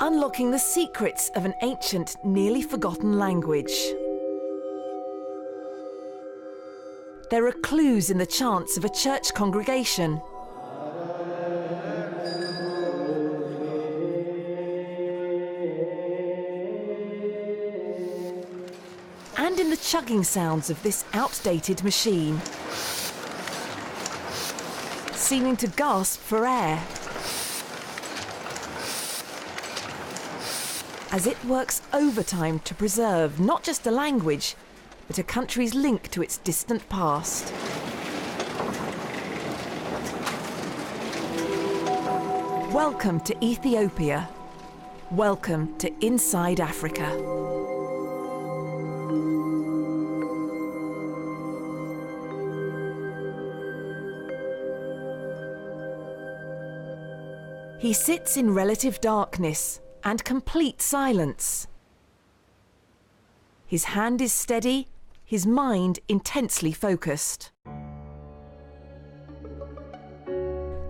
unlocking the secrets of an ancient, nearly forgotten language. There are clues in the chants of a church congregation. And in the chugging sounds of this outdated machine, seeming to gasp for air as it works overtime to preserve not just a language, but a country's link to its distant past. Welcome to Ethiopia. Welcome to Inside Africa. He sits in relative darkness and complete silence. His hand is steady, his mind intensely focused.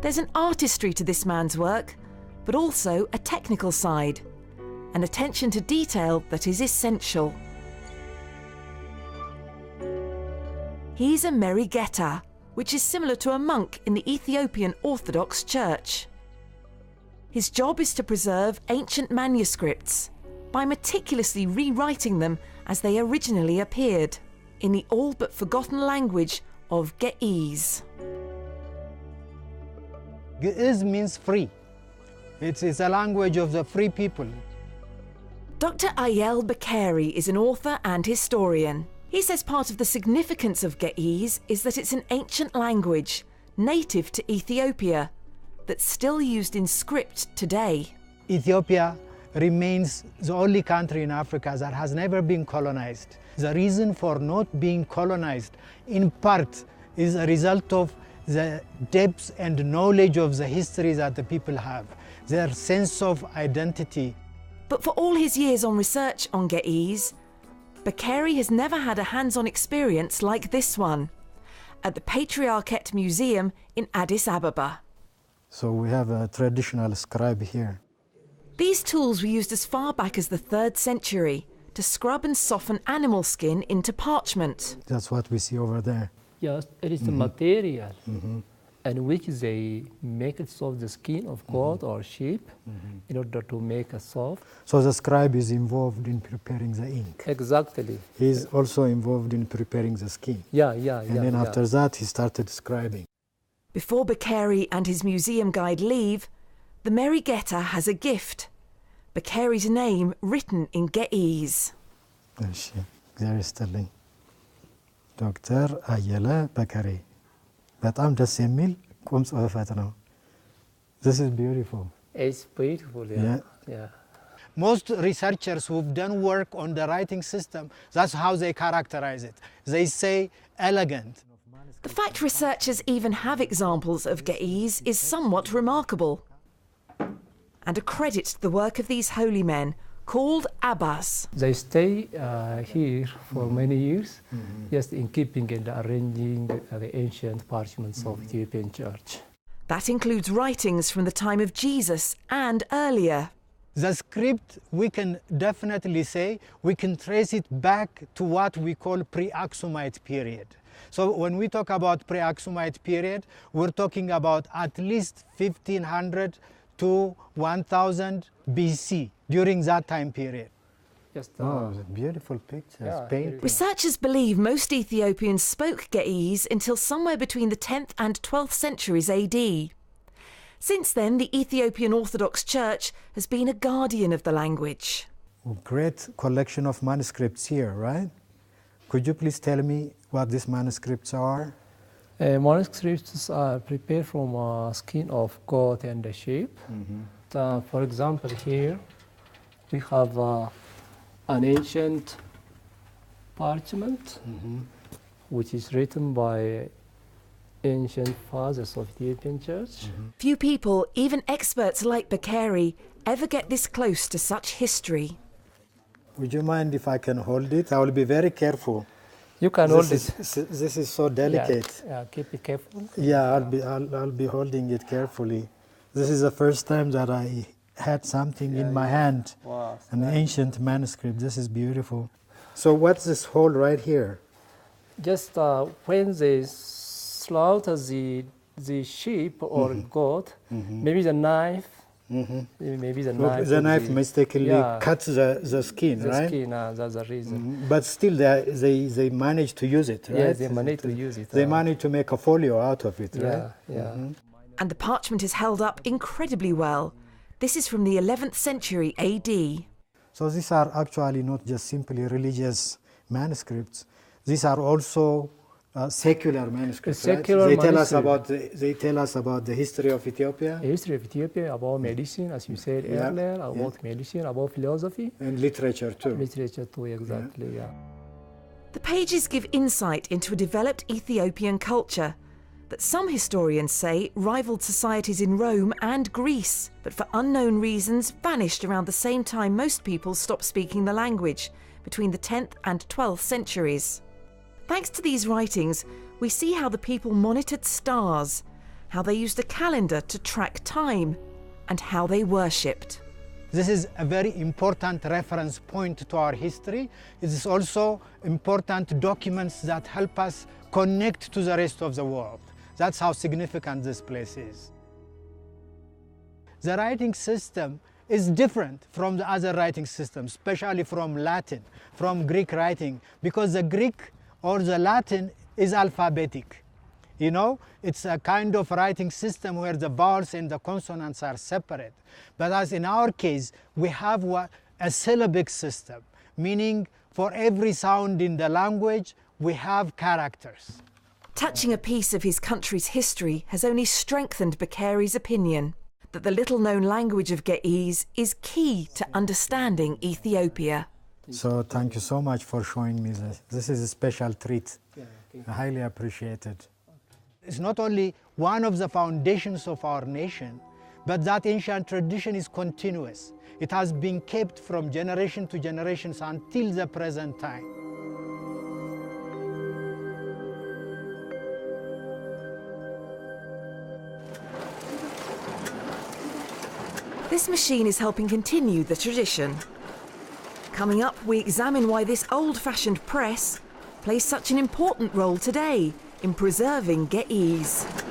There's an artistry to this man's work, but also a technical side, an attention to detail that is essential. He's a Merigeta, which is similar to a monk in the Ethiopian Orthodox Church. His job is to preserve ancient manuscripts by meticulously rewriting them as they originally appeared, in the all but forgotten language of Ge'ez. Ge'ez means free. It's a language of the free people. Dr. Ayel Bakeri is an author and historian. He says part of the significance of Ge'ez is that it's an ancient language, native to Ethiopia, that's still used in script today. Ethiopia remains the only country in Africa that has never been colonized. The reason for not being colonized, in part, is a result of the depth and knowledge of the history that the people have, their sense of identity. But for all his years on research on Ge'ez, Bakeri has never had a hands-on experience like this one, at the Patriarchate Museum in Addis Ababa. So we have a traditional scribe here. These tools were used as far back as the 3rd century to scrub and soften animal skin into parchment. That's what we see over there. Yes, it is the material in which they make it soft, the skin of goat or sheep, in order to make it soft. So the scribe is involved in preparing the ink. Exactly. He's also involved in preparing the skin. And then after that, he started scribing. Before Bakeri and his museum guide leave, the Merigeta has a gift. Bakeri's name written in Ge'ez. እግዚአብሔር ይስጥልኝ ዶክተር አየለ በከሪ በጣም ደስ የሚል ቁም ጽሕፈት ነው። This is beautiful. It's beautiful, yeah. Most researchers who've done work on the writing system, that's how they characterize it. They say elegant. The fact researchers even have examples of Ge'ez is somewhat remarkable, and accredits the work of these holy men, called Abbas. They stay here for many years, just in keeping and arranging the ancient parchments of Ethiopian Church. That includes writings from the time of Jesus and earlier. The script, we can definitely say, we can trace it back to what we call pre-Aksumite period. So when we talk about pre-Aksumite period, we're talking about at least 1500 to 1000 BC, during that time period. Beautiful pictures, paintings. Researchers believe most Ethiopians spoke Ge'ez until somewhere between the 10th and 12th centuries AD. Since then, the Ethiopian Orthodox Church has been a guardian of the language. Great collection of manuscripts here, right? Could you please tell me what these manuscripts are? Manuscripts are prepared from skin of goat and sheep. For example, here we have an ancient parchment, which is written by ancient fathers of the Ethiopian Church. Few people, even experts like Bakeri, ever get this close to such history. Would you mind if I can hold it? I will be very careful. You can hold it. This is so delicate. Yeah, keep it careful. Yeah, I'll be holding it carefully. This is the first time that I had something in my hand, Wow, an ancient manuscript. This is beautiful. So what's this hole right here? Just when they slaughter the sheep or goat, maybe the knife, maybe the knife. The knife mistakenly yeah, cuts the skin, the right? skin. That's the reason. But still, they managed to use it, right? Yeah, they managed to use it. They managed to make a folio out of it, right? Yeah. And the parchment is held up incredibly well. This is from the 11th century AD. So these are actually not just simply religious manuscripts. These are also secular manuscripts. Secular right? manuscript. They tell us about the history of Ethiopia The history of Ethiopia, about medicine, as you said earlier, about medicine, about philosophy, and literature too. literature too, exactly. Yeah. The pages give insight into a developed Ethiopian culture that some historians say rivaled societies in Rome and Greece, but for unknown reasons vanished around the same time most people stopped speaking the language, between the 10th and 12th centuries. Thanks to these writings, we see how the people monitored stars, how they used a calendar to track time, and how they worshipped. This is a very important reference point to our history. It is also important documents that help us connect to the rest of the world. That's how significant this place is. The writing system is different from the other writing systems, especially from Latin, from Greek writing, because the Greek or the Latin is alphabetic. You know, it's a kind of writing system where the vowels and the consonants are separate. But as in our case, we have a syllabic system, meaning for every sound in the language, we have characters. Touching a piece of his country's history has only strengthened Bakeri's opinion that the little-known language of Ge'ez is key to understanding Ethiopia. So thank you so much for showing me this. This is a special treat. I highly appreciate it. It's not only one of the foundations of our nation, but that ancient tradition is continuous. It has been kept from generation to generations until the present time. This machine is helping continue the tradition. Coming up, we examine why this old-fashioned press plays such an important role today in preserving Ge'ez.